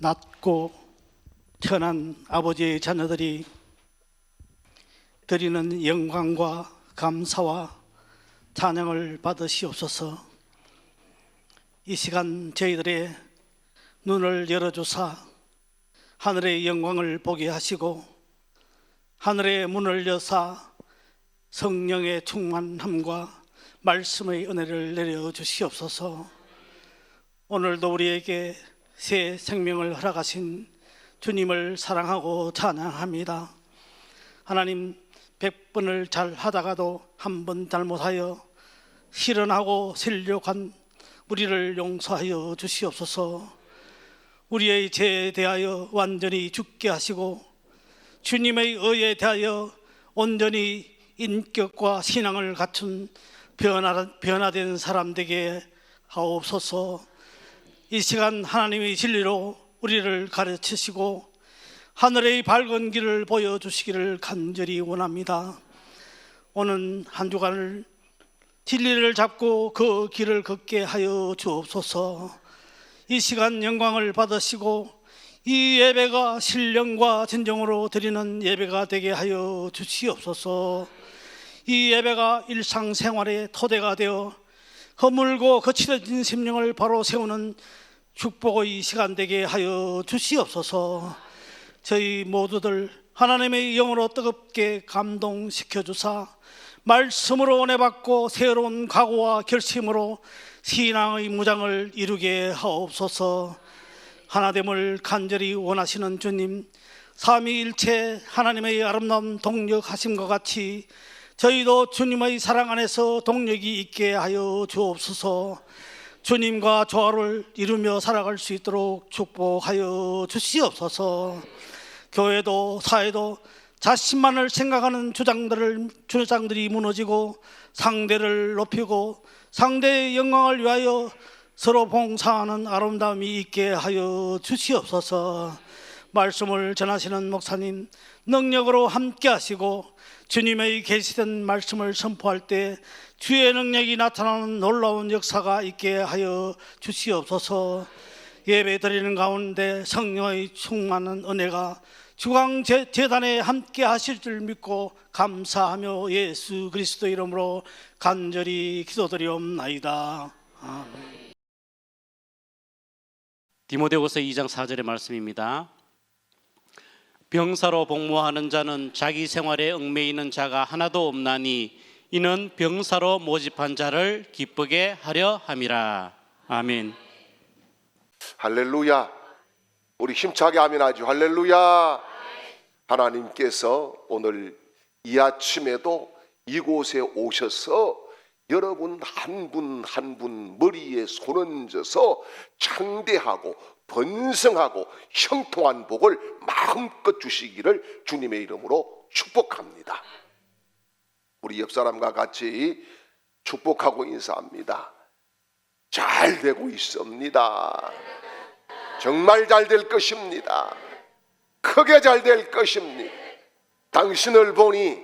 낮고 천한 아버지의 자녀들이 드리는 영광과 감사와 찬양을 받으시옵소서. 이 시간 저희들의 눈을 열어주사 하늘의 영광을 보게 하시고 하늘의 문을 여사 성령의 충만함과 말씀의 은혜를 내려주시옵소서. 오늘도 우리에게 새 생명을 허락하신 주님을 사랑하고 찬양합니다. 하나님, 100번을 잘 하다가도 한 번 잘못하여 실언하고 실족한 우리를 용서하여 주시옵소서. 우리의 죄에 대하여 완전히 죽게 하시고 주님의 의에 대하여 온전히 인격과 신앙을 갖춘 변화된 사람 되게 하옵소서. 이 시간 하나님의 진리로 우리를 가르치시고 하늘의 밝은 길을 보여주시기를 간절히 원합니다. 오는 한 주간을 진리를 잡고 그 길을 걷게 하여 주옵소서. 이 시간 영광을 받으시고 이 예배가 신령과 진정으로 드리는 예배가 되게 하여 주시옵소서. 이 예배가 일상생활의 토대가 되어 허물고 거칠어진 심령을 바로 세우는 축복의 시간 되게 하여 주시옵소서. 저희 모두들 하나님의 영으로 뜨겁게 감동시켜 주사 말씀으로 은혜 받고 새로운 각오와 결심으로 신앙의 무장을 이루게 하옵소서. 하나됨을 간절히 원하시는 주님, 삼위일체 하나님의 아름다운 동력하심과 같이 저희도 주님의 사랑 안에서 동력이 있게 하여 주옵소서. 주님과 조화를 이루며 살아갈 수 있도록 축복하여 주시옵소서. 교회도 사회도 자신만을 생각하는 주장들이 무너지고 상대를 높이고 상대의 영광을 위하여 서로 봉사하는 아름다움이 있게 하여 주시옵소서. 말씀을 전하시는 목사님 능력으로 함께 하시고 주님의 계시된 말씀을 선포할 때 주의 능력이 나타나는 놀라운 역사가 있게 하여 주시옵소서. 예배 드리는 가운데 성령의 충만한 은혜가 주광재단에 함께 하실 줄 믿고 감사하며 예수 그리스도 이름으로 간절히 기도드리옵나이다. 아멘. 디모데후서 2장 4절의 말씀입니다. 병사로 복무하는 자는 자기 생활에 얽매이는 자가 하나도 없나니 이는 병사로 모집한 자를 기쁘게 하려 함이라. 아멘. 할렐루야. 우리 힘차게 아멘하죠. 할렐루야. 하나님께서 오늘 이 아침에도 이곳에 오셔서 여러분 한 분 한 분 머리에 손 얹어서 창대하고 번성하고 형통한 복을 마음껏 주시기를 주님의 이름으로 축복합니다. 우리 옆 사람과 같이 축복하고 인사합니다. 잘 되고 있습니다. 정말 잘 될 것입니다. 크게 잘 될 것입니다. 당신을 보니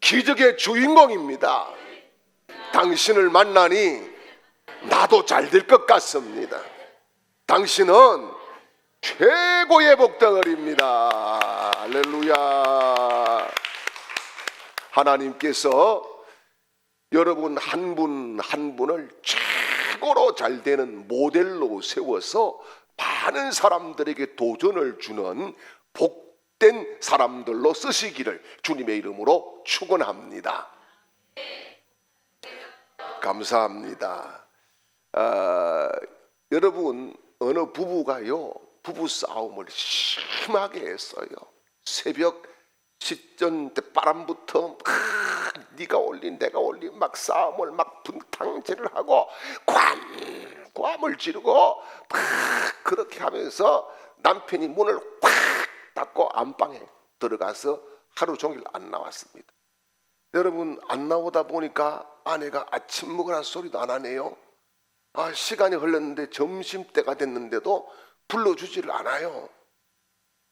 기적의 주인공입니다. 당신을 만나니 나도 잘 될 것 같습니다. 당신은 최고의 복덩어리입니다. 할렐루야. 하나님께서 여러분 한 분 한 분을 최고로 잘 되는 모델로 세워서 많은 사람들에게 도전을 주는 복된 사람들로 쓰시기를 주님의 이름으로 축원합니다. 감사합니다. 여러분 어느 부부가요 부부 싸움을 심하게 했어요. 새벽 시전 때 바람부터 네가 올린 내가 올린 막 싸움을 막 분탕질을 하고 괌을 지르고 그렇게 하면서 남편이 문을 꽉 닫고 안방에 들어가서 하루 종일 안 나왔습니다. 여러분 안 나오다 보니까 아내가 아침 먹으라는 소리도 안 하네요. 시간이 흘렀는데 점심때가 됐는데도 불러주지를 않아요.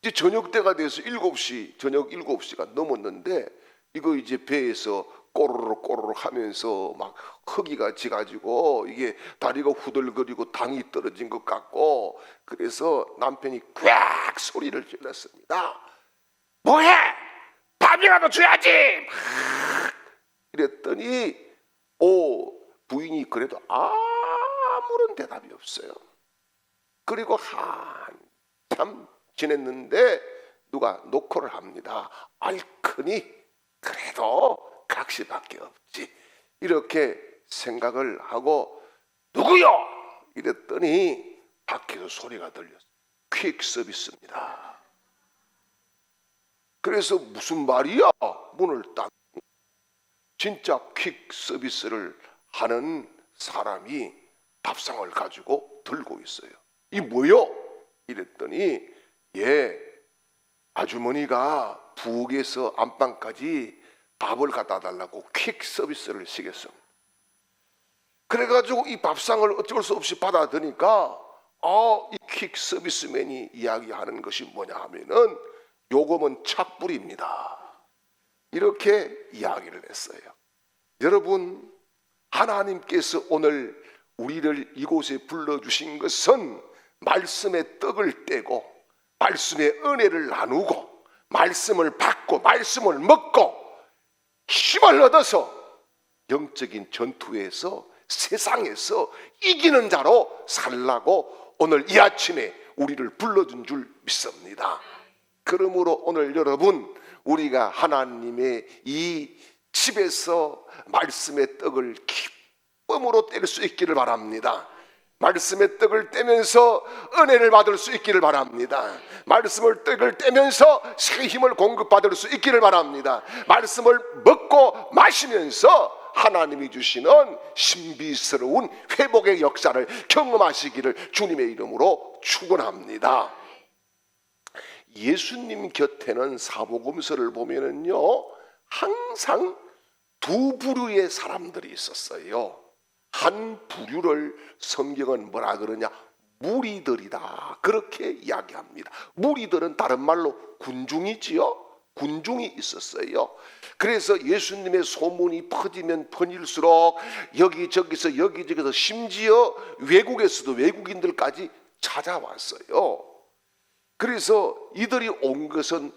이제 저녁 때가 돼서 7시, 저녁 7시가 넘었는데 이거 이제 배에서 꼬르륵 꼬르륵 하면서 막 허기가 지가지고 이게 다리가 후들거리고 당이 떨어진 것 같고, 그래서 남편이 꽥 소리를 질렀습니다. 뭐해? 밥이라도 줘야지! 이랬더니 부인이 그래도 아무런 대답이 없어요. 그리고 한참 지냈는데 누가 노크를 합니다. 알크니 그래도 각시밖에 없지, 이렇게 생각을 하고 누구요? 이랬더니 밖에서 소리가 들렸어요. 퀵 서비스입니다. 그래서 무슨 말이야? 문을 딱, 진짜 퀵 서비스를 하는 사람이 밥상을 가지고 들고 있어요. 이 뭐요? 이랬더니 아주머니가 부엌에서 안방까지 밥을 갖다 달라고 퀵 서비스를 시켰습니다. 그래가지고 이 밥상을 어쩔 수 없이 받아드니까 이 퀵 서비스맨이 이야기하는 것이 뭐냐 하면은 요금은 착불입니다. 이렇게 이야기를 했어요. 여러분, 하나님께서 오늘 우리를 이곳에 불러주신 것은 말씀의 떡을 떼고 말씀의 은혜를 나누고 말씀을 받고 말씀을 먹고 힘을 얻어서 영적인 전투에서 세상에서 이기는 자로 살라고 오늘 이 아침에 우리를 불러준 줄 믿습니다. 그러므로 오늘 여러분, 우리가 하나님의 이 집에서 말씀의 떡을 기쁨으로 뗄 수 있기를 바랍니다. 말씀의 떡을 떼면서 은혜를 받을 수 있기를 바랍니다. 말씀을 떡을 떼면서 새 힘을 공급받을 수 있기를 바랍니다. 말씀을 먹고 마시면서 하나님이 주시는 신비스러운 회복의 역사를 경험하시기를 주님의 이름으로 축원합니다. 예수님 곁에는 사복음서를 보면은요, 항상 두 부류의 사람들이 있었어요. 한 부류를 성경은 뭐라 그러냐? 무리들이다, 그렇게 이야기합니다. 무리들은 다른 말로 군중이지요. 군중이 있었어요. 그래서 예수님의 소문이 퍼지면 퍼질수록 여기저기서 심지어 외국에서도 외국인들까지 찾아왔어요. 그래서 이들이 온 것은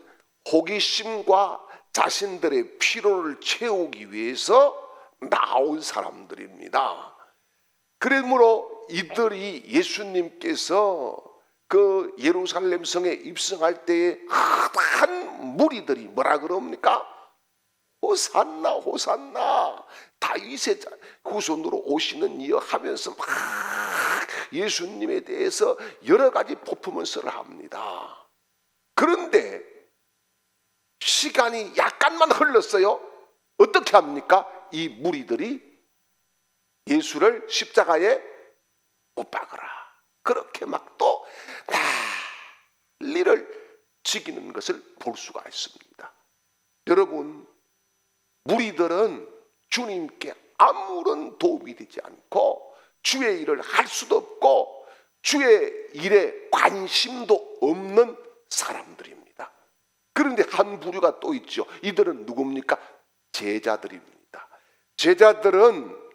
호기심과 자신들의 피로를 채우기 위해서 나온 사람들입니다. 그러므로 이들이 예수님께서 그 예루살렘 성에 입성할 때에 한 무리들이 뭐라 그럽니까? 호산나 호산나, 다윗의 후손으로 오시는 이여 하면서 막 예수님에 대해서 여러 가지 퍼포먼스를 합니다. 그런데 시간이 약간만 흘렀어요. 어떻게 합니까? 이 무리들이 예수를 십자가에 못 박으라, 그렇게 막 또 난리를 지기는 것을 볼 수가 있습니다. 여러분, 무리들은 주님께 아무런 도움이 되지 않고 주의 일을 할 수도 없고 주의 일에 관심도 없는 사람들입니다. 그런데 한 부류가 또 있죠. 이들은 누굽니까? 제자들입니다. 제자들은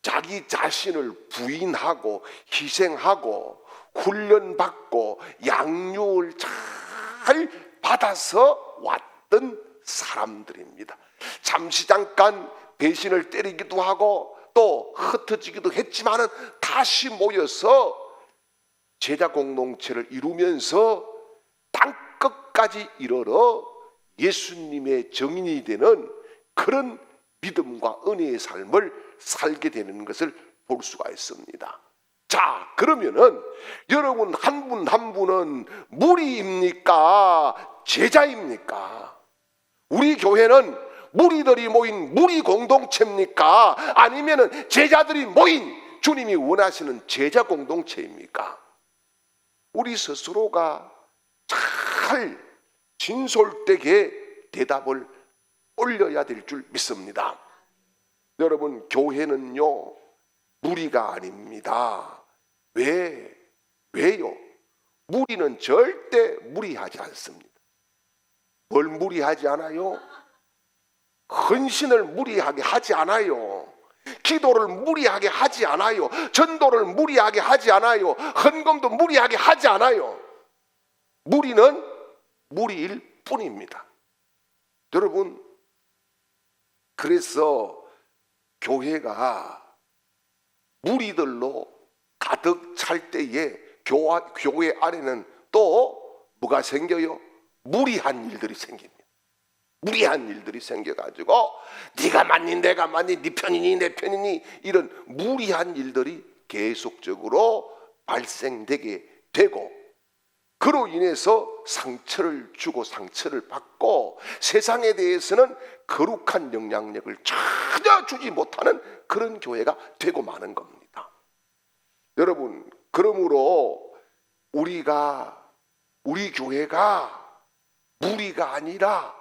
자기 자신을 부인하고 희생하고 훈련받고 양육을 잘 받아서 왔던 사람들입니다. 잠시 잠깐 배신을 때리기도 하고 또 흩어지기도 했지만은 다시 모여서 제자 공동체를 이루면서 땅끝까지 이르러 예수님의 증인이 되는 그런 믿음과 은혜의 삶을 살게 되는 것을 볼 수가 있습니다. 자, 그러면은 여러분 한 분 한 분은 무리입니까? 제자입니까? 우리 교회는 무리들이 모인 무리 공동체입니까? 아니면은 제자들이 모인 주님이 원하시는 제자 공동체입니까? 우리 스스로가 잘 진솔되게 대답을 올려야 될 줄 믿습니다. 여러분, 교회는요 무리가 아닙니다. 왜요? 무리는 절대 무리하지 않습니다. 뭘 무리하지 않아요? 헌신을 무리하게 하지 않아요. 기도를 무리하게 하지 않아요. 전도를 무리하게 하지 않아요. 헌금도 무리하게 하지 않아요. 무리는 무리일 뿐입니다. 여러분, 그래서 교회가 무리들로 가득 찰 때에 교회 안에는 또 뭐가 생겨요? 무리한 일들이 생깁니다. 무리한 일들이 생겨가지고 네가 맞니 내가 맞니 네 편이니 내 편이니 이런 무리한 일들이 계속적으로 발생되게 되고, 그로 인해서 상처를 주고 상처를 받고 세상에 대해서는 거룩한 영향력을 전혀 주지 못하는 그런 교회가 되고 마는 겁니다. 여러분, 그러므로 우리 교회가 무리가 아니라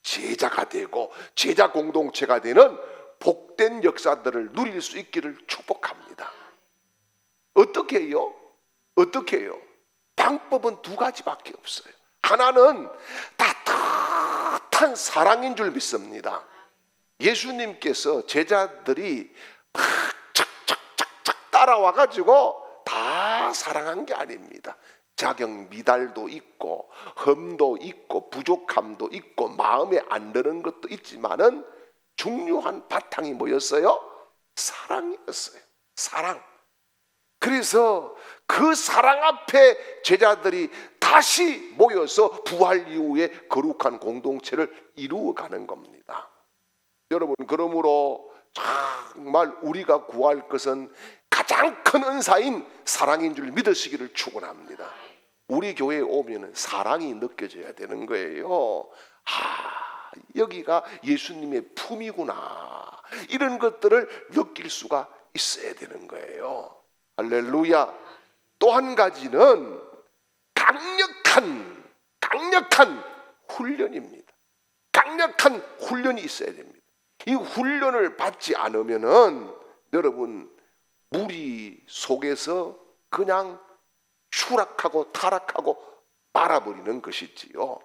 제자가 되고 제자 공동체가 되는 복된 역사들을 누릴 수 있기를 축복합니다. 어떻게 해요? 어떻게 해요? 방법은 두 가지밖에 없어요. 하나는 따뜻한 사랑인 줄 믿습니다. 예수님께서 제자들이 막 착착착착 따라와가지고 다 사랑한 게 아닙니다. 자격 미달도 있고 흠도 있고 부족함도 있고 마음에 안 드는 것도 있지만은 중요한 바탕이 뭐였어요? 사랑이었어요. 사랑. 그래서 그 사랑 앞에 제자들이 다시 모여서 부활 이후에 거룩한 공동체를 이루어가는 겁니다. 여러분, 그러므로 정말 우리가 구할 것은 가장 큰 은사인 사랑인 줄 믿으시기를 축원합니다. 우리 교회에 오면은 사랑이 느껴져야 되는 거예요. 여기가 예수님의 품이구나, 이런 것들을 느낄 수가 있어야 되는 거예요. 할렐루야. 또 한 가지는 강력한 훈련입니다. 강력한 훈련이 있어야 됩니다. 이 훈련을 받지 않으면은 여러분, 무리 속에서 그냥 추락하고 타락하고 말아버리는 것이지요.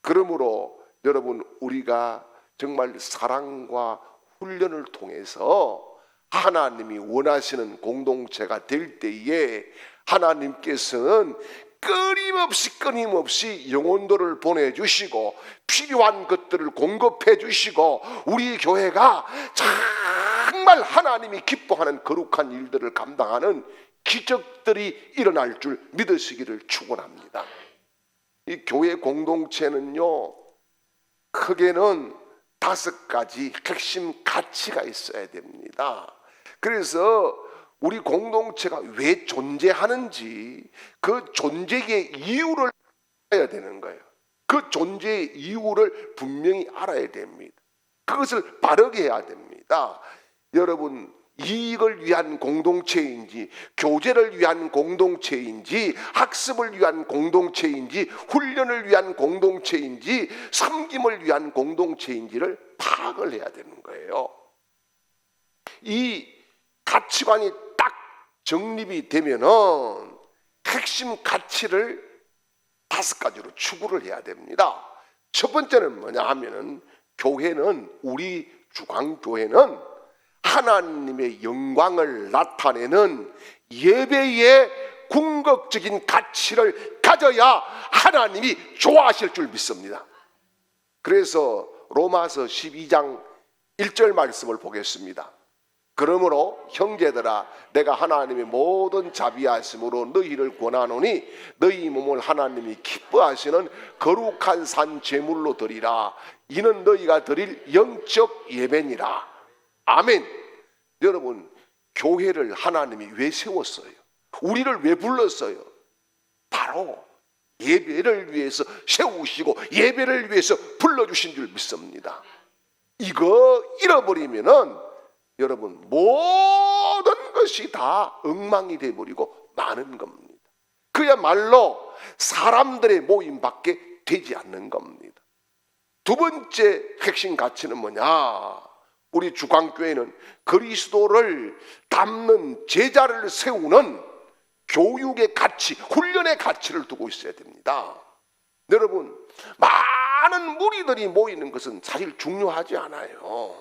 그러므로 여러분, 우리가 정말 사랑과 훈련을 통해서 하나님이 원하시는 공동체가 될 때에 하나님께서는 끊임없이 영혼들을 보내주시고 필요한 것들을 공급해 주시고 우리 교회가 정말 하나님이 기뻐하는 거룩한 일들을 감당하는 기적들이 일어날 줄 믿으시기를 축원합니다. 이 교회 공동체는요, 크게는 5가지 핵심 가치가 있어야 됩니다. 그래서 우리 공동체가 왜 존재하는지 그 존재의 이유를 알아야 되는 거예요. 그 존재의 이유를 분명히 알아야 됩니다. 그것을 바르게 해야 됩니다. 여러분, 이익을 위한 공동체인지 교제를 위한 공동체인지 학습을 위한 공동체인지 훈련을 위한 공동체인지 섬김을 위한 공동체인지를 파악을 해야 되는 거예요. 이 가치관이 딱 정립이 되면은 핵심 가치를 5가지로 추구를 해야 됩니다. 첫 번째는 뭐냐 하면은 우리 주광교회는 하나님의 영광을 나타내는 예배의 궁극적인 가치를 가져야 하나님이 좋아하실 줄 믿습니다. 그래서 로마서 12장 1절 말씀을 보겠습니다. 그러므로 형제들아, 내가 하나님의 모든 자비하심으로 너희를 권하노니 너희 몸을 하나님이 기뻐하시는 거룩한 산 제물로 드리라. 이는 너희가 드릴 영적 예배니라. 아멘. 여러분, 교회를 하나님이 왜 세웠어요? 우리를 왜 불렀어요? 바로 예배를 위해서 세우시고 예배를 위해서 불러주신 줄 믿습니다. 이거 잃어버리면은 여러분, 모든 것이 다 엉망이 되어버리고 마는 겁니다. 그야말로 사람들의 모임밖에 되지 않는 겁니다. 두 번째 핵심 가치는 뭐냐? 우리 주광교회는 그리스도를 닮는 제자를 세우는 교육의 가치, 훈련의 가치를 두고 있어야 됩니다. 여러분, 많은 무리들이 모이는 것은 사실 중요하지 않아요.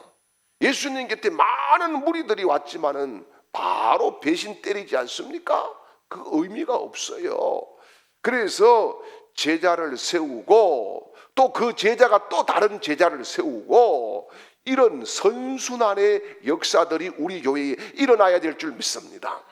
예수님 곁에 많은 무리들이 왔지만은 바로 배신 때리지 않습니까? 그 의미가 없어요. 그래서 제자를 세우고 또 그 제자가 또 다른 제자를 세우고 이런 선순환의 역사들이 우리 교회에 일어나야 될 줄 믿습니다.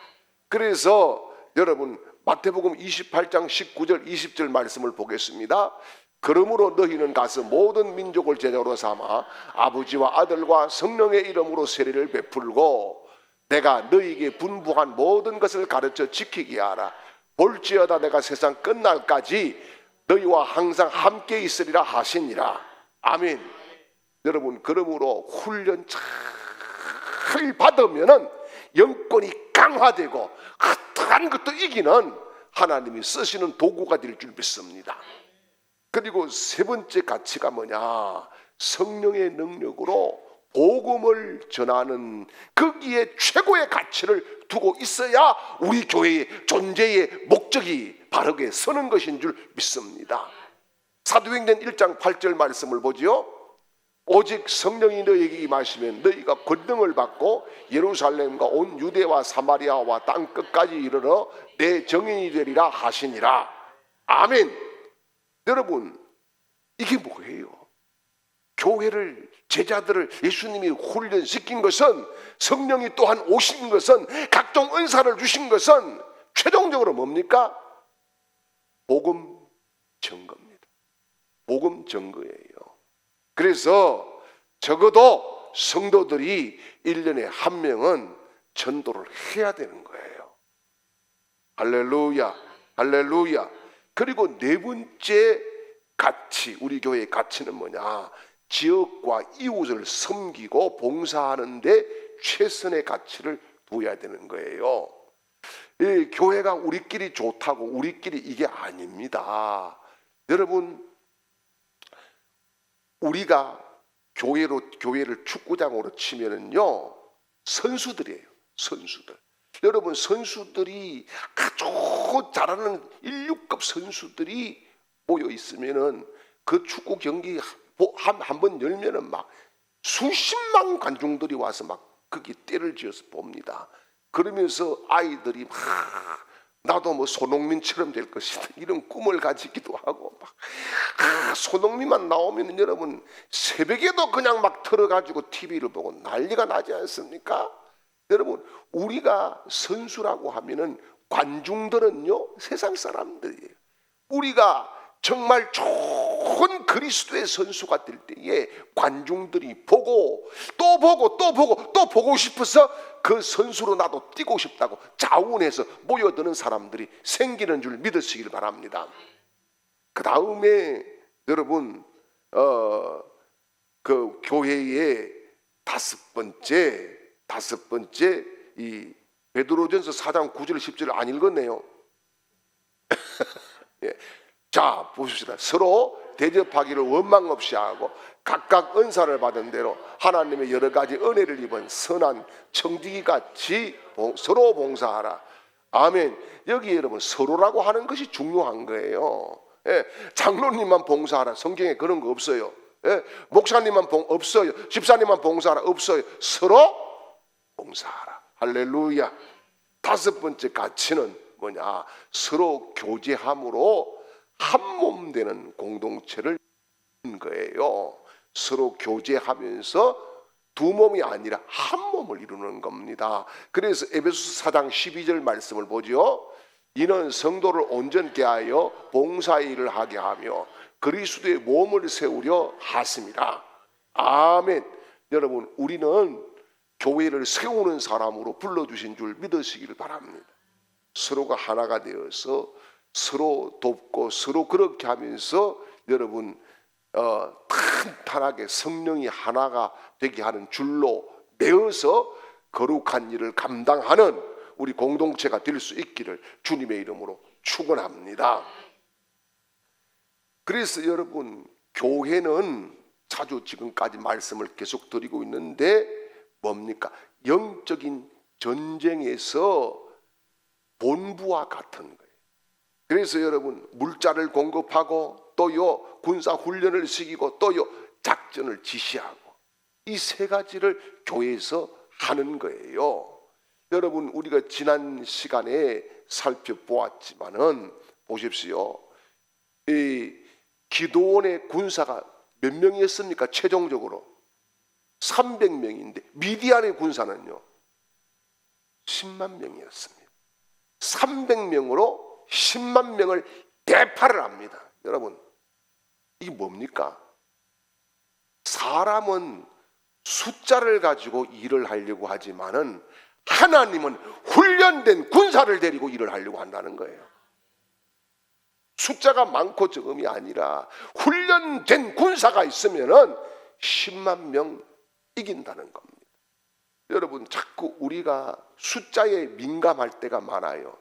그래서 여러분 마태복음 28장 19절 20절 말씀을 보겠습니다. 그러므로 너희는 가서 모든 민족을 제자로 삼아 아버지와 아들과 성령의 이름으로 세례를 베풀고 내가 너희에게 분부한 모든 것을 가르쳐 지키게 하라. 볼지어다 내가 세상 끝날까지 너희와 항상 함께 있으리라 하시니라. 아멘. 여러분 그러므로 훈련 잘 받으면은 영권이 강화되고 핫한 것도 이기는 하나님이 쓰시는 도구가 될 줄 믿습니다. 그리고 세 번째 가치가 뭐냐? 성령의 능력으로 복음을 전하는 거기에 최고의 가치를 두고 있어야 우리 교회의 존재의 목적이 바르게 서는 것인 줄 믿습니다. 사도행전 1장 8절 말씀을 보지요. 오직 성령이 너희에게 임하시면 너희가 권능을 받고 예루살렘과 온 유대와 사마리아와 땅 끝까지 이르러 내 증인이 되리라 하시니라. 아멘. 여러분 이게 뭐예요? 교회를 제자들을 예수님이 훈련시킨 것은 성령이 또한 오신 것은 각종 은사를 주신 것은 최종적으로 뭡니까? 복음 증거입니다. 복음 증거예요. 그래서 적어도 성도들이 1년에 한 명은 전도를 해야 되는 거예요. 할렐루야, 할렐루야. 그리고 네 번째 가치, 우리 교회의 가치는 뭐냐? 지역과 이웃을 섬기고 봉사하는 데 최선의 가치를 둬야 되는 거예요. 이 교회가 우리끼리 좋다고 우리끼리 이게 아닙니다. 여러분 우리가 교회를 축구장으로 치면은요 선수들이에요. 선수들. 여러분 선수들이 아주 잘하는 1류급 선수들이 모여 있으면은 그 축구 경기 한 번 열면은 막 수십만 관중들이 와서 막 거기 때를 지어서 봅니다. 그러면서 아이들이 막 나도 뭐 손흥민처럼 될 것이다 이런 꿈을 가지기도 하고 막 손흥민만 나오면 여러분 새벽에도 그냥 막 틀어가지고 TV를 보고 난리가 나지 않습니까? 여러분 우리가 선수라고 하면은 관중들은요 세상 사람들이에요. 우리가 정말 좋은 그리스도의 선수가 될 때에 관중들이 보고 또 보고 또 보고 또 보고 싶어서 그 선수로 나도 뛰고 싶다고 자원해서 모여드는 사람들이 생기는 줄 믿으시길 바랍니다. 그 다음에 여러분 그 교회의 다섯 번째 이 베드로전서 4장 9절 10절을 안 읽었네요. 예. 자 보십시다. 서로 대접하기를 원망 없이 하고 각각 은사를 받은 대로 하나님의 여러 가지 은혜를 입은 선한 청지기 같이 서로 봉사하라. 아멘. 여기 여러분 서로라고 하는 것이 중요한 거예요. 예, 장로님만 봉사하라. 성경에 그런 거 없어요. 예, 목사님만 없어요. 집사님만 봉사하라. 없어요. 서로 봉사하라. 할렐루야. 다섯 번째 가치는 뭐냐? 서로 교제함으로 한 몸 되는 공동체를 이루는 거예요. 서로 교제하면서 두 몸이 아니라 한 몸을 이루는 겁니다. 그래서 에베소서 4장 12절 말씀을 보죠. 이는 성도를 온전케 하여 봉사의 일을 하게 하며 그리스도의 몸을 세우려 하심이라. 아멘. 여러분 우리는 교회를 세우는 사람으로 불러주신 줄 믿으시기를 바랍니다. 서로가 하나가 되어서 서로 돕고 서로 그렇게 하면서 여러분 탄탄하게 성령이 하나가 되게 하는 줄로 매어서 거룩한 일을 감당하는 우리 공동체가 될 수 있기를 주님의 이름으로 축원합니다. 그래서 여러분 교회는 자주 지금까지 말씀을 계속 드리고 있는데 뭡니까? 영적인 전쟁에서 본부와 같은 거예요. 그래서 여러분 물자를 공급하고 또요 군사 훈련을 시키고 또요 작전을 지시하고 이 세 가지를 교회에서 하는 거예요. 여러분 우리가 지난 시간에 살펴보았지만은 보십시오. 이 기드온의 군사가 몇 명이었습니까? 최종적으로 300명인데 미디안의 군사는요 10만 명이었습니다. 300명으로 10만 명을 대파를 합니다. 여러분 이게 뭡니까? 사람은 숫자를 가지고 일을 하려고 하지만은 하나님은 훈련된 군사를 데리고 일을 하려고 한다는 거예요. 숫자가 많고 적음이 아니라 훈련된 군사가 있으면은 10만 명 이긴다는 겁니다. 여러분 자꾸 우리가 숫자에 민감할 때가 많아요.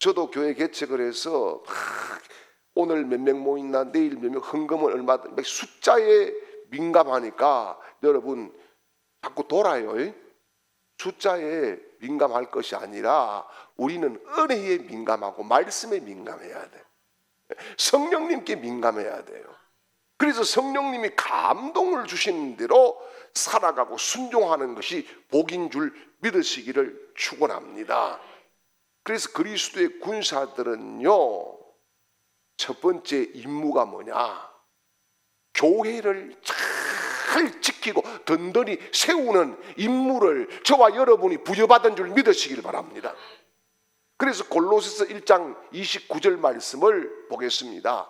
저도 교회 개척을 해서 오늘 몇 명 모인다 내일 몇 명 헌금은 얼마든 숫자에 민감하니까 여러분 자꾸 돌아요. 숫자에 민감할 것이 아니라 우리는 은혜에 민감하고 말씀에 민감해야 돼. 성령님께 민감해야 돼요. 그래서 성령님이 감동을 주시는 대로 살아가고 순종하는 것이 복인 줄 믿으시기를 축원합니다. 그래서 그리스도의 군사들은요 첫 번째 임무가 뭐냐? 교회를 잘 지키고 든든히 세우는 임무를 저와 여러분이 부여받은 줄 믿으시길 바랍니다. 그래서 골로새서 1장 29절 말씀을 보겠습니다.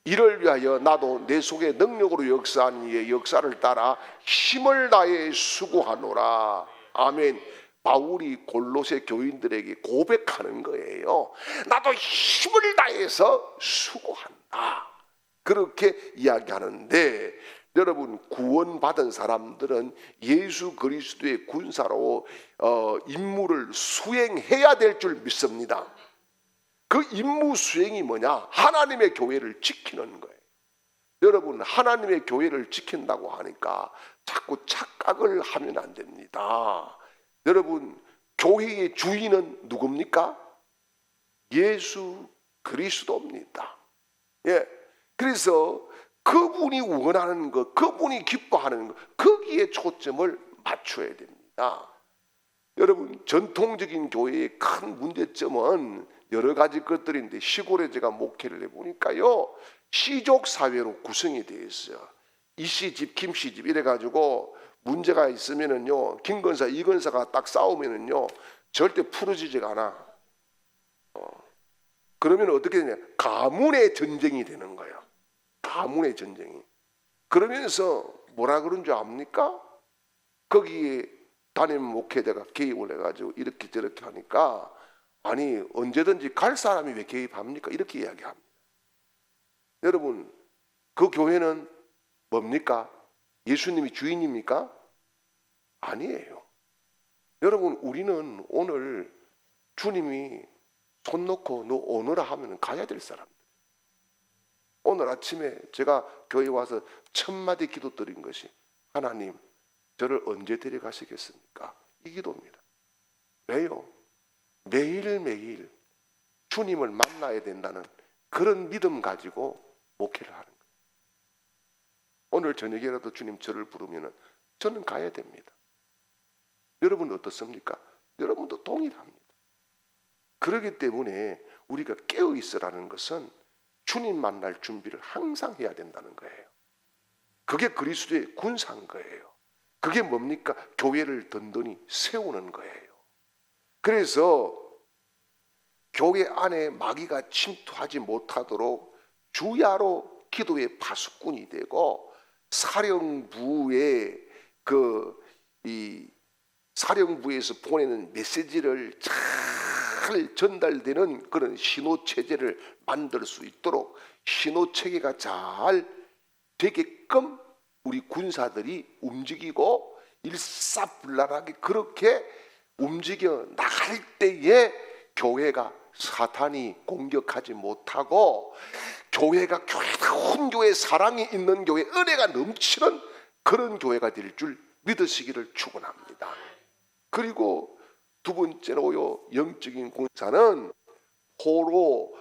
이를 위하여 나도 내 속에 능력으로 역사하는 이의 역사를 따라 힘을 다해 수고하노라. 아멘. 바울이 골로새 교인들에게 고백하는 거예요. 나도 힘을 다해서 수고한다. 그렇게 이야기하는데 여러분 구원받은 사람들은 예수 그리스도의 군사로 임무를 수행해야 될 줄 믿습니다. 그 임무 수행이 뭐냐? 하나님의 교회를 지키는 거예요. 여러분 하나님의 교회를 지킨다고 하니까 자꾸 착각을 하면 안 됩니다. 여러분 교회의 주인은 누굽니까? 예수 그리스도입니다. 예. 그래서 그분이 원하는 것, 그분이 기뻐하는 것, 거기에 초점을 맞춰야 됩니다. 여러분 전통적인 교회의 큰 문제점은 여러 가지 것들인데 시골에 제가 목회를 해보니까요 시족 사회로 구성이 되어 있어요. 이씨 집, 김씨 집 이래가지고 문제가 있으면은요 김건사, 이건사가 딱 싸우면은요 절대 풀어지지가 않아. 그러면 어떻게 되냐? 가문의 전쟁이 되는 거예요. 가문의 전쟁이. 그러면서 뭐라 그런 줄 압니까? 거기에 담임 목회자가 개입을 해가지고 이렇게 저렇게 하니까 아니 언제든지 갈 사람이 왜 개입합니까? 이렇게 이야기합니다. 여러분 그 교회는 뭡니까? 예수님이 주인입니까? 아니에요. 여러분 우리는 오늘 주님이 손 놓고 너 오너라 하면 가야 될 사람. 오늘 아침에 제가 교회 와서 첫 마디 기도 드린 것이 하나님 저를 언제 데려가시겠습니까? 이 기도입니다. 왜요? 매일매일 주님을 만나야 된다는 그런 믿음 가지고 목회를 하는 거예요. 오늘 저녁에라도 주님 저를 부르면 저는 가야 됩니다. 여러분은 어떻습니까? 여러분도 동일합니다. 그렇기 때문에 우리가 깨어 있으라는 것은 주님 만날 준비를 항상 해야 된다는 거예요. 그게 그리스도의 군사인 거예요. 그게 뭡니까? 교회를 든든히 세우는 거예요. 그래서 교회 안에 마귀가 침투하지 못하도록 주야로 기도의 파수꾼이 되고 사령부의 사령부에서 보내는 메시지를 잘 전달되는 그런 신호 체제를 만들 수 있도록 신호 체계가 잘 되게끔 우리 군사들이 움직이고 일사불란하게 그렇게 움직여 나갈 때에 교회가 사탄이 공격하지 못하고 교회가 온 교회, 사랑이 있는 교회, 은혜가 넘치는 그런 교회가 될 줄 믿으시기를 축원합니다. 그리고 두 번째로요, 영적인 군사는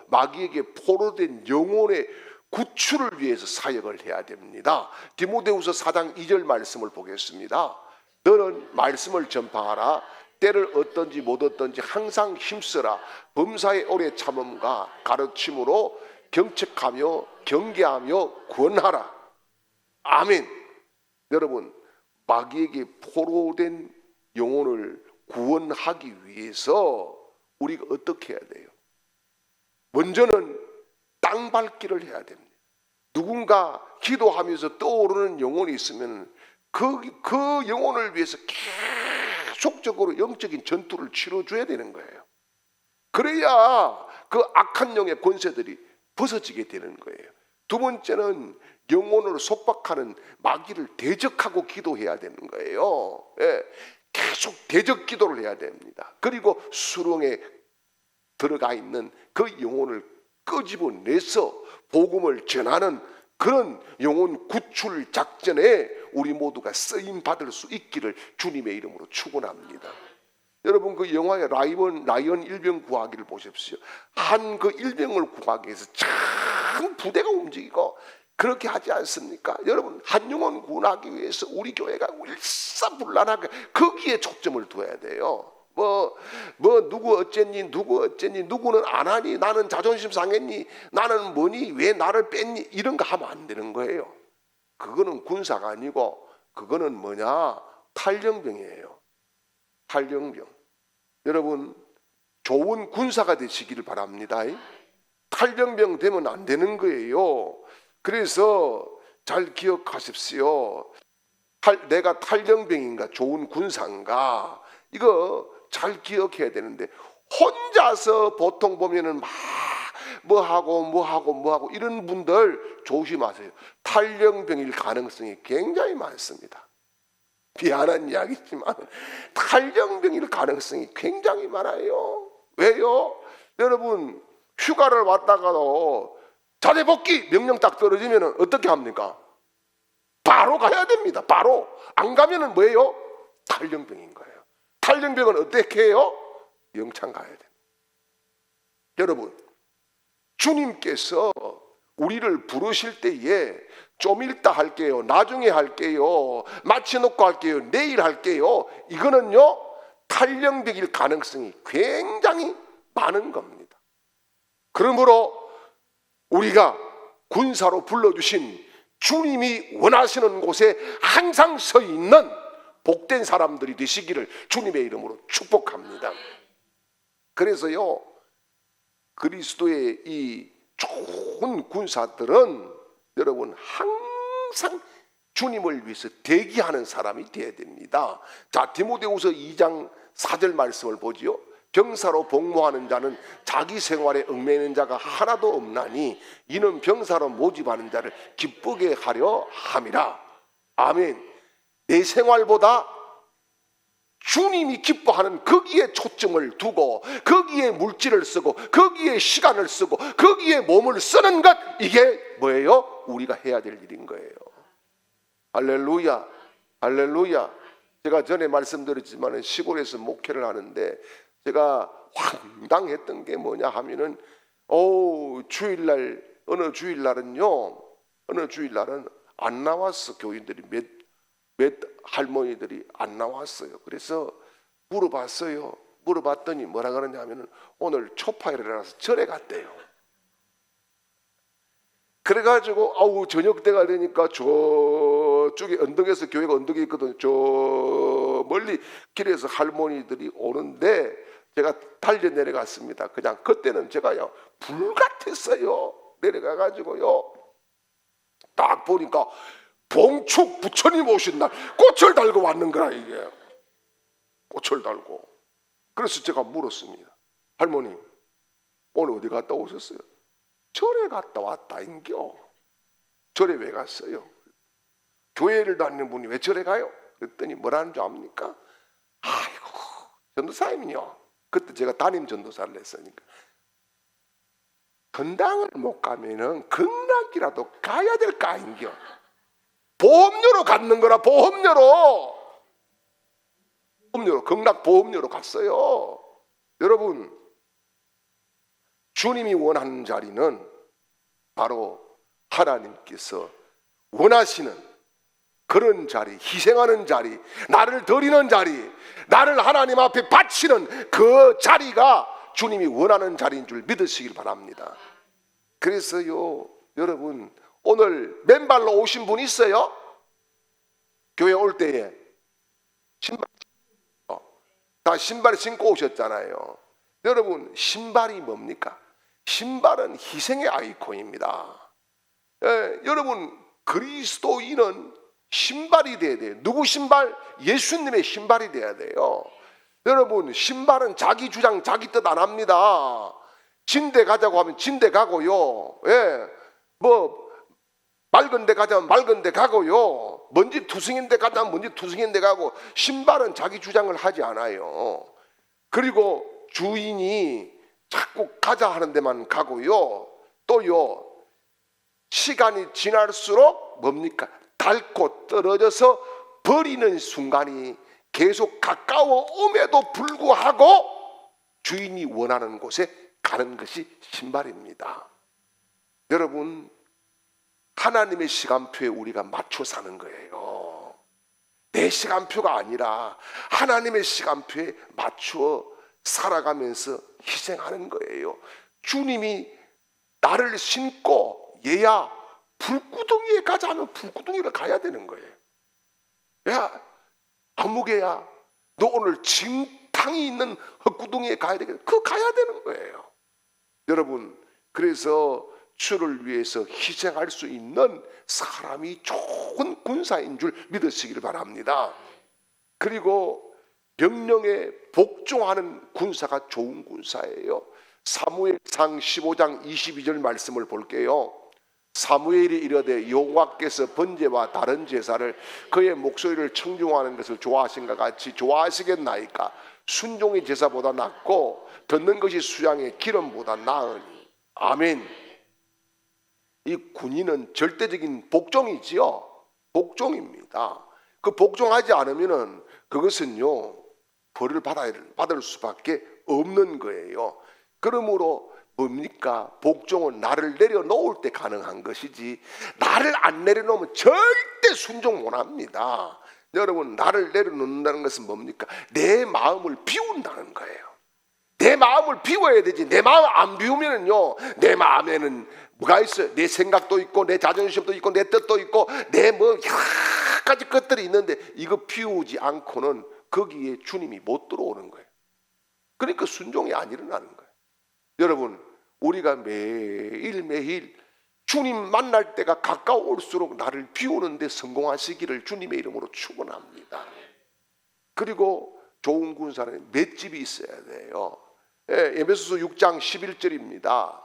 마귀에게 포로된 영혼의 구출을 위해서 사역을 해야 됩니다. 디모데후서 4장 2절 말씀을 보겠습니다. 너는 말씀을 전파하라. 때를 어떤지 못 어떤지 항상 힘쓰라. 범사의 오래 참음과 가르침으로 경책하며 경계하며 권하라. 아멘. 여러분, 마귀에게 포로된 영혼을 구원하기 위해서 우리가 어떻게 해야 돼요? 먼저는 땅밟기를 해야 됩니다. 누군가 기도하면서 떠오르는 영혼이 있으면 그 영혼을 위해서 계속적으로 영적인 전투를 치러줘야 되는 거예요. 그래야 그 악한 영의 권세들이 벗어지게 되는 거예요. 두 번째는 영혼을 속박하는 마귀를 대적하고 기도해야 되는 거예요. 예, 계속 대적 기도를 해야 됩니다. 그리고 수렁에 들어가 있는 그 영혼을 끄집어내서 복음을 전하는 그런 영혼 구출 작전에 우리 모두가 쓰임 받을 수 있기를 주님의 이름으로 축원합니다. 여러분, 그 영화의 라이언 일병 구하기를 보십시오. 한 그 일병을 구하기 위해서 참 부대가 움직이고 그렇게 하지 않습니까? 여러분, 한 영혼 구원하기 위해서 우리 교회가 일사불란하게 거기에 초점을 둬야 돼요. 누구 어쨌니, 누구는 안 하니, 나는 자존심 상했니, 나는 뭐니, 왜 나를 뺐니, 이런 거 하면 안 되는 거예요. 그거는 군사가 아니고 그거는 뭐냐, 탈영병이에요. 탈영병. 여러분, 좋은 군사가 되시기를 바랍니다. 탈영병 되면 안 되는 거예요. 그래서 잘 기억하십시오. 내가 탈영병인가 좋은 군사인가, 이거 잘 기억해야 되는데, 혼자서 보통 보면은 막 뭐하고 이런 분들 조심하세요. 탈영병일 가능성이 굉장히 많습니다. 미안한 이야기지만 탈영병일 가능성이 굉장히 많아요. 왜요? 여러분, 휴가를 왔다가도 자대 복귀 명령 딱 떨어지면 어떻게 합니까? 바로 가야 됩니다. 바로. 안 가면은 뭐예요? 탈영병인 거예요. 탈영병은 어떻게 해요? 영창 가야 됩니다. 여러분, 주님께서 우리를 부르실 때에 좀 이따 할게요, 나중에 할게요, 마치놓고 할게요, 내일 할게요, 이거는요 탈영병일 가능성이 굉장히 많은 겁니다. 그러므로 우리가 군사로 불러주신 주님이 원하시는 곳에 항상 서 있는 복된 사람들이 되시기를 주님의 이름으로 축복합니다. 그래서요, 그리스도의 이 좋은 군사들은 여러분 항상 주님을 위해서 대기하는 사람이 되어야 됩니다. 자, 디모데후서 2장 4절 말씀을 보지요. 병사로 복무하는 자는 자기 생활에 얽매이는 자가 하나도 없나니 이는 병사로 모집하는 자를 기쁘게 하려 함이라. 아멘. 내 생활보다 주님이 기뻐하는 거기에 초점을 두고 거기에 물질을 쓰고 거기에 시간을 쓰고 거기에 몸을 쓰는 것, 이게 뭐예요? 우리가 해야 될 일인 거예요. 할렐루야, 할렐루야. 제가 전에 말씀드렸지만 시골에서 목회를 하는데 제가 황당했던 게 뭐냐 하면은 주일날 어느 주일날은 안 나왔어. 교인들이 몇 할머니들이 안 나왔어요. 그래서 물어봤어요. 물어봤더니 뭐라 그러냐면은 오늘 초파일을 해서 절에 갔대요. 그래가지고 저녁 때가 되니까 저쪽에 언덕에서, 교회가 언덕에 있거든요. 저 멀리 길에서 할머니들이 오는데 제가 달려 내려갔습니다. 그냥 그때는 제가요 불 같았어요. 내려가가지고요 딱 보니까 봉축 부처님 오신 날 꽃을 달고 왔는 거라, 이게. 꽃을 달고. 그래서 제가 물었습니다. 할머니, 오늘 어디 갔다 오셨어요? 절에 갔다 왔다인겨. 절에 왜 갔어요? 교회를 다니는 분이 왜 절에 가요? 그랬더니 뭐라는 줄 압니까? 아이고, 전도사님이요. 그때 제가 담임 전도사를 했으니까 건당을 못 가면은 극락이라도 가야 될 거 아닌겨. 보험료로 갖는 거라. 보험료로 극락 보험료로 갔어요. 여러분, 주님이 원하는 자리는 바로 하나님께서 원하시는 그런 자리, 희생하는 자리, 나를 드리는 자리, 나를 하나님 앞에 바치는 그 자리가 주님이 원하는 자리인 줄 믿으시길 바랍니다. 그래서요, 여러분, 오늘 맨발로 오신 분 있어요? 교회 올 때에 다 신발 신고 오셨잖아요. 여러분, 신발이 뭡니까? 신발은 희생의 아이콘입니다. 여러분, 그리스도인은 신발이 돼야 돼요. 누구 신발? 예수님의 신발이 돼야 돼요. 여러분, 신발은 자기 주장, 자기 뜻 안 합니다. 진대 가자고 하면 진대 가고요. 맑은 데 가자면 맑은 데 가고요. 먼지 투성인데 가자면 먼지 투성인데 가고, 신발은 자기 주장을 하지 않아요. 그리고 주인이 자꾸 가자 하는 데만 가고요. 또요, 시간이 지날수록 뭡니까? 닳고 떨어져서 버리는 순간이 계속 가까워 옴에도 불구하고 주인이 원하는 곳에 가는 것이 신발입니다. 여러분, 하나님의 시간표에 우리가 맞춰 사는 거예요. 내 시간표가 아니라 하나님의 시간표에 맞추어 살아가면서 희생하는 거예요. 주님이 나를 신고 얘야 불구덩이에 가자 하면 불구덩이를 가야 되는 거예요. 야 아무개야, 너 오늘 진탕이 있는 헛구덩이에 가야 되겠다. 그거 가야 되는 거예요. 여러분, 그래서 주를 위해서 희생할 수 있는 사람이 좋은 군사인 줄 믿으시길 바랍니다. 그리고 명령에 복종하는 군사가 좋은 군사예요. 사무엘상 15장 22절 말씀을 볼게요. 사무엘이 이르되 여호와께서 번제와 다른 제사를 그의 목소리를 청중하는 것을 좋아하신가 같이 좋아하시겠나이까. 순종의 제사보다 낫고 듣는 것이 수양의 기름보다 나으니. 아멘. 이 군인은 절대적인 복종이지요. 복종입니다. 그 복종하지 않으면은 그것은요 벌을 받을 수밖에 없는 거예요. 그러므로 뭡니까? 복종은 나를 내려놓을 때 가능한 것이지 나를 안 내려놓으면 절대 순종 못합니다. 여러분, 나를 내려놓는다는 것은 뭡니까? 내 마음을 비운다는 거예요. 내 마음을 비워야 되지. 내 마음 안 비우면은요, 내 마음에는 뭐가 있어요? 내 생각도 있고 내 자존심도 있고 내 뜻도 있고 내 뭐 여러 가지 것들이 있는데 이거 비우지 않고는 거기에 주님이 못 들어오는 거예요. 그러니까 순종이 안 일어나는 거예요. 여러분, 우리가 매일매일 주님 만날 때가 가까울수록 나를 비우는데 성공하시기를 주님의 이름으로 축원합니다. 그리고 좋은 군사는 맷집이 있어야 돼요. 에베소서 6장 11절입니다.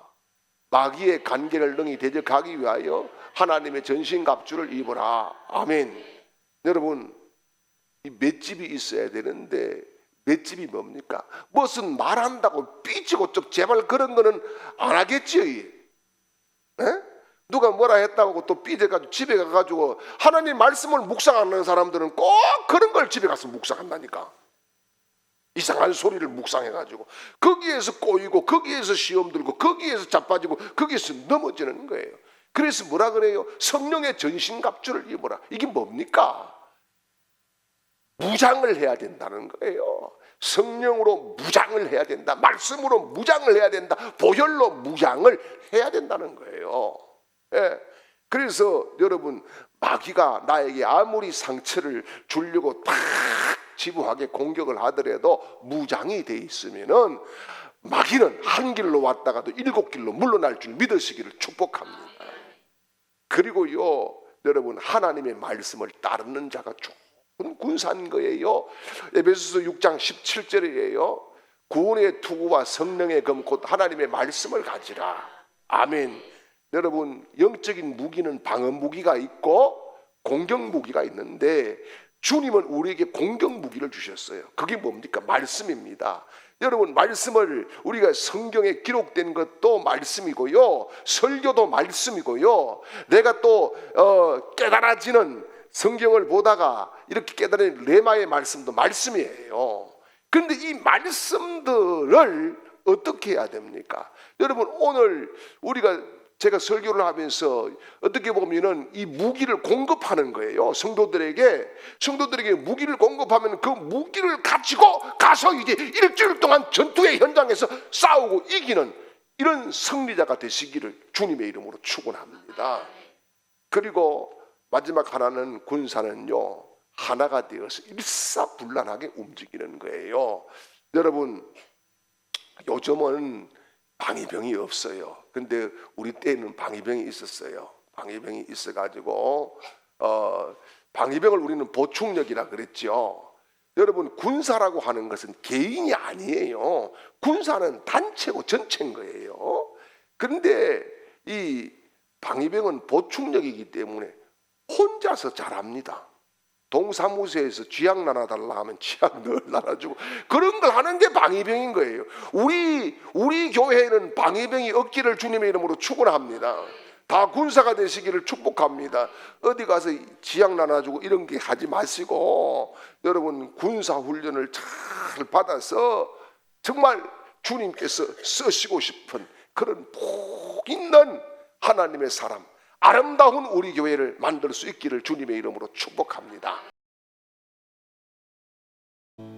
마귀의 간계를 능히 대적하기 위하여 하나님의 전신갑주를 입으라. 아멘. 여러분, 이 맷집이 있어야 되는데 맷집이 뭡니까? 무슨 말한다고 삐지고 좀 제발 그런 거는 안 하겠지요. 누가 뭐라 했다고 또 삐져가지고 집에 가가지고 하나님 말씀을 묵상하는 사람들은 꼭 그런 걸 집에 가서 묵상한다니까. 이상한 소리를 묵상해가지고 거기에서 꼬이고 거기에서 시험 들고 거기에서 자빠지고 거기에서 넘어지는 거예요. 그래서 뭐라 그래요? 성령의 전신갑주를 입어라. 이게 뭡니까? 무장을 해야 된다는 거예요. 성령으로 무장을 해야 된다. 말씀으로 무장을 해야 된다. 보혈로 무장을 해야 된다는 거예요. 그래서 여러분, 마귀가 나에게 아무리 상처를 주려고 딱 지부하게 공격을 하더라도 무장이 돼 있으면은 마귀는 한 길로 왔다가도 7길로 물러날 줄 믿으시기를 축복합니다. 그리고요, 여러분, 하나님의 말씀을 따르는 자가 좋은 군사인 거예요. 에베소서 6장 17절이에요. 구원의 투구와 성령의 검 곧 하나님의 말씀을 가지라. 아멘. 여러분, 영적인 무기는 방어 무기가 있고 공격 무기가 있는데 주님은 우리에게 공격 무기를 주셨어요. 그게 뭡니까? 말씀입니다. 여러분, 말씀을 우리가 성경에 기록된 것도 말씀이고요, 설교도 말씀이고요, 내가 또 깨달아지는 성경을 보다가 이렇게 깨달은 레마의 말씀도 말씀이에요. 그런데 이 말씀들을 어떻게 해야 됩니까? 여러분, 오늘 우리가 제가 설교를 하면서 어떻게 보면은 이 무기를 공급하는 거예요. 성도들에게 무기를 공급하면 그 무기를 가지고 가서 이제 일주일 동안 전투의 현장에서 싸우고 이기는 이런 승리자가 되시기를 주님의 이름으로 축원합니다. 그리고 마지막 하나는 군사는요, 하나가 되어서 일사불란하게 움직이는 거예요. 여러분, 요즘은 방위병이 없어요. 근데 우리 때에는 방위병이 있었어요. 방위병이 있어가지고 방위병을 우리는 보충력이라 그랬죠. 여러분, 군사라고 하는 것은 개인이 아니에요. 군사는 단체고 전체인 거예요. 그런데 이 방위병은 보충력이기 때문에 혼자서 잘합니다. 동사무소에서 쥐약 나눠달라 하면 쥐약 늘 나눠주고 그런 걸 하는 게 방위병인 거예요. 우리 교회에는 방위병이 없기를 주님의 이름으로 축원합니다. 다 군사가 되시기를 축복합니다. 어디 가서 쥐약 나눠주고 이런 게 하지 마시고 여러분 군사 훈련을 잘 받아서 정말 주님께서 쓰시고 싶은 그런 복 있는 하나님의 사람, 아름다운 우리 교회를 만들 수 있기를 주님의 이름으로 축복합니다.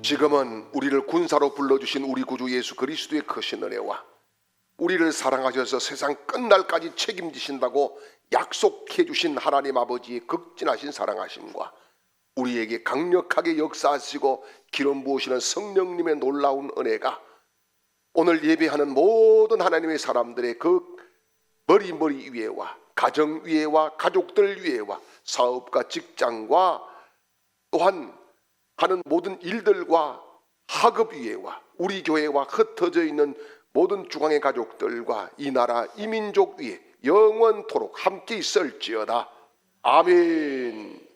지금은 우리를 군사로 불러주신 우리 구주 예수 그리스도의 크신 은혜와 우리를 사랑하셔서 세상 끝날까지 책임지신다고 약속해 주신 하나님 아버지의 극진하신 사랑하심과 우리에게 강력하게 역사하시고 기름 부으시는 성령님의 놀라운 은혜가 오늘 예배하는 모든 하나님의 사람들의 그 머리 위에와 가정 위에와 가족들 위에와 사업과 직장과 또한 하는 모든 일들과 학업 위에와 우리 교회와 흩어져 있는 모든 중앙의 가족들과 이 나라 이 민족 위에 영원토록 함께 있을지어다. 아멘.